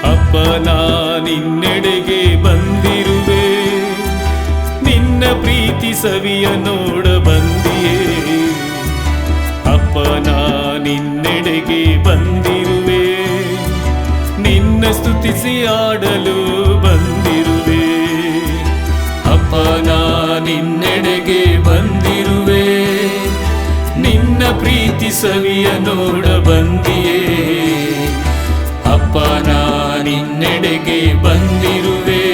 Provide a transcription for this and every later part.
ಅಪ್ಪ ನಾ ನಿನ್ನೆಡೆಗೆ ಬಂದಿರುವೆ, ನಿನ್ನ ಪ್ರೀತಿ ಸವಿಯ ನೋಡ ಬಂದಿಯೇ. ಅಪ್ಪ ನಾ ನಿನ್ನೆಡೆಗೆ ಬಂದಿರುವೆ, ನಿನ್ನ ಸ್ತುತಿಸಿ ಆಡಲು ಬಂದಿರುವೆ. ಅಪ್ಪ ನಾ ನಿನ್ನೆಡೆಗೆ ಬಂದಿರುವೆ, ನಿನ್ನ ಪ್ರೀತಿ ಸವಿಯ ನೋಡ ಬಂದಿಯೇ. ಅಪ್ಪ ನಾ ನಿನ್ನೆಡೆಗೆ ಬಂದಿರುವೆ,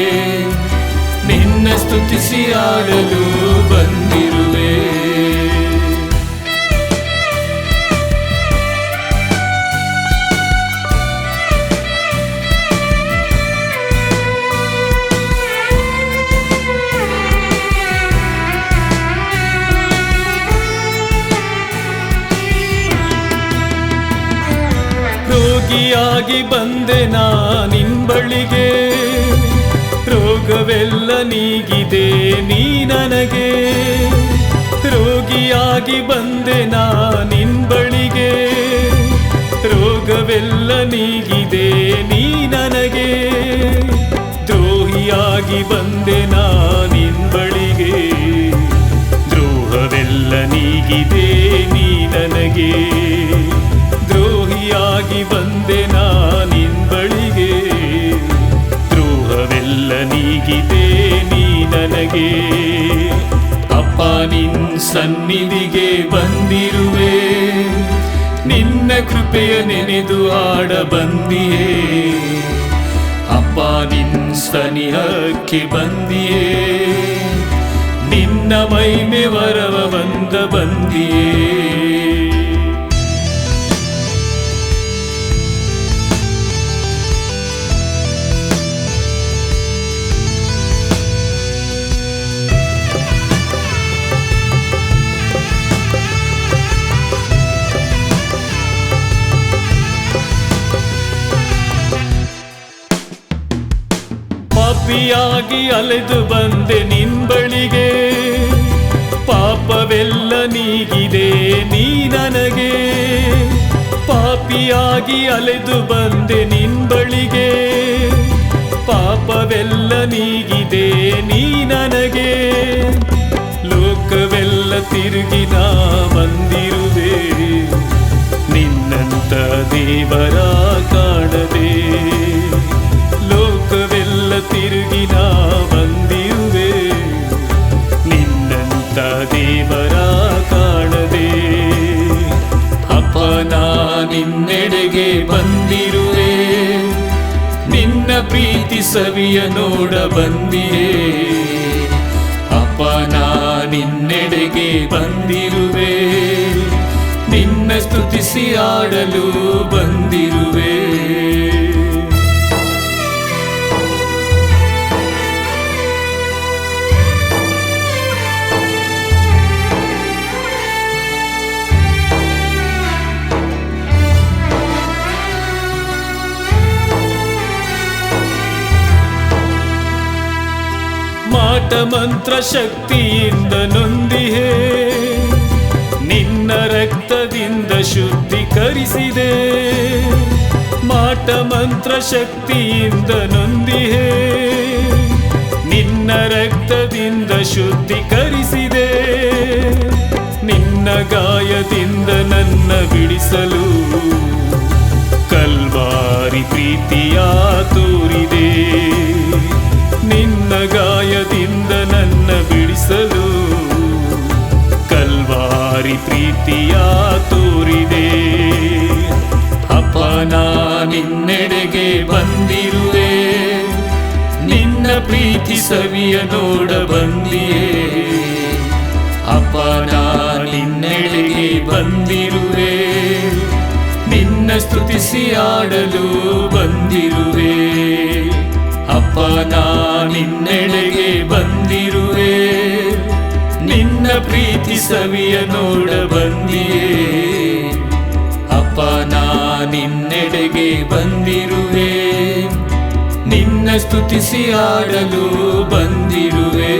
ನಿನ್ನ ಸ್ತುತಿಸಿ ಆಡಲು ಬಂದಿರುವೆ. ರೋಗಿಯಾಗಿ ಬಂದೆ ನಾ ನಿನ್ ಬಳಿಗೆ, ರೋಗವೆಲ್ಲ ನೀಗಿದೆ ನೀ ನನಗೆ. ರೋಗಿಯಾಗಿ ಬಂದೆ ನಾ ನಿನ್ ಬಳಿಗೆ, ರೋಗವೆಲ್ಲ ನೀಗಿದೆ ನೀ ನನಗೆ. ದ್ರೋಹಿಯಾಗಿ ಬಂದೆ ನಾ ನಿನ್ ಬಳಿಗೆ, ದ್ರೋಹವೆಲ್ಲ ನೀಗಿದೆ ನೀ ನನಗೆ. ದ್ರೋಹಿಯಾಗಿ ಬಂದೆ ನಾ ನಿನ್ ಬಳಿಗೆ, ದ್ರೋಹವೆಲ್ಲ ನೀಗಿದೆ ನೀ ನನಗೆ. ಅಪ್ಪ ನಿನ್ ಸನ್ನಿಧಿಗೆ ಬಂದಿರುವೆ, ನಿನ್ನ ಕೃಪೆಯ ನೆನೆದು ಆಡ ಬಂದಿಯೇ. ಅಪ್ಪ ನಿನ್ ಸನಿಹಕ್ಕೆ ಬಂದಿಯೇ, ನಿನ್ನ ಮಹಿಮೆ ವರವ ಬಂದ ಬಂದಿಯೇ. ಪಾಪಿಯಾಗಿ ಅಲೆದು ಬಂದೆ ನಿನ್ ಬಳಿಗೆ, ಪಾಪವೆಲ್ಲ ನೀಗಿದೆ ನೀ ನನಗೆ. ಪಾಪಿಯಾಗಿ ಅಲೆದು ಬಂದೆ ನಿನ್ ಬಳಿಗೆ, ಪಾಪವೆಲ್ಲ ನೀಗಿದೆ ನೀ ನನಗೆ. ಲೋಕವೆಲ್ಲ ತಿರುಗಿ ನಾ ಬಂದಿರುವೆ, ನಿನ್ನಂತ ದೇವರ ಕಾಣದೆ. ಲೋಕವೆಲ್ಲ ತಿರುಗಿ ನಾ ಬಂದಿರುವೆ, ನಿನ್ನಂತ ದೇವರ ಕಾಣದೆ. ಅಪ್ಪ ನಾ ನಿನ್ನೆಡೆಗೆ ಬಂದಿರುವೆ, ನಿನ್ನ ಪ್ರೀತಿ ಸವಿಯ ನೋಡ ಬಂದಿಯೇ. ಅಪ್ಪ ನಾ ನಿನ್ನೆಡೆಗೆ ಬಂದಿರುವೆ, ನಿನ್ನ ಸ್ತುತಿಸಿ ಆಡಲು ಬಂದಿರುವೆ. ಮಾಟ ಮಂತ್ರ ಶಕ್ತಿಯಿಂದ ನೊಂದಿಹೆ, ನಿನ್ನ ರಕ್ತದಿಂದ ಶುದ್ಧೀಕರಿಸಿದೆ. ಮಾಟ ಮಂತ್ರ ಶಕ್ತಿಯಿಂದ ನೊಂದಿಹೆ, ನಿನ್ನ ರಕ್ತದಿಂದ ಶುದ್ಧೀಕರಿಸಿದೆ. ನಿನ್ನ ಗಾಯದಿಂದ ನನ್ನ ಬಿಡಿಸಲು ಕಲ್ವಾರಿ ಪ್ರೀತಿಯ ತೋರಿದೆ. ನಿನ್ನ ಗಾಯದಿಂದ ನನ್ನ ಬಿಡಿಸಲು ಕಲ್ವಾರಿ ಪ್ರೀತಿಯ ತೋರಿದೆ. ಅಪ್ಪ ನಾ ನಿನ್ನೆಡೆಗೆ ಬಂದಿರುವೆ, ನಿನ್ನ ಪ್ರೀತಿ ಸವಿಯ ನೋಡ ಬಂದಿಯೇ. ಅಪ್ಪ ನಾ ನಿನ್ನೆಡೆಗೆ ಬಂದಿರುವೆ, ನಿನ್ನ ಸ್ತುತಿಸಿ ಆಡಲು ಬಂದಿರುವೆ. ಅಪ್ಪ ನಾ ನಿನ್ನೆಡೆಗೆ ಬಂದಿರುವೆ, ನಿನ್ನ ಪ್ರೀತಿ ಸವಿಯ ನೋಡ ಬಂದಿಯೇ. ಅಪ್ಪ ನಾ ನಿನ್ನೆಡೆಗೆ ಬಂದಿರುವೆ, ನಿನ್ನ ಸ್ತುತಿಸಿ ಆಡಲು ಬಂದಿರುವೆ.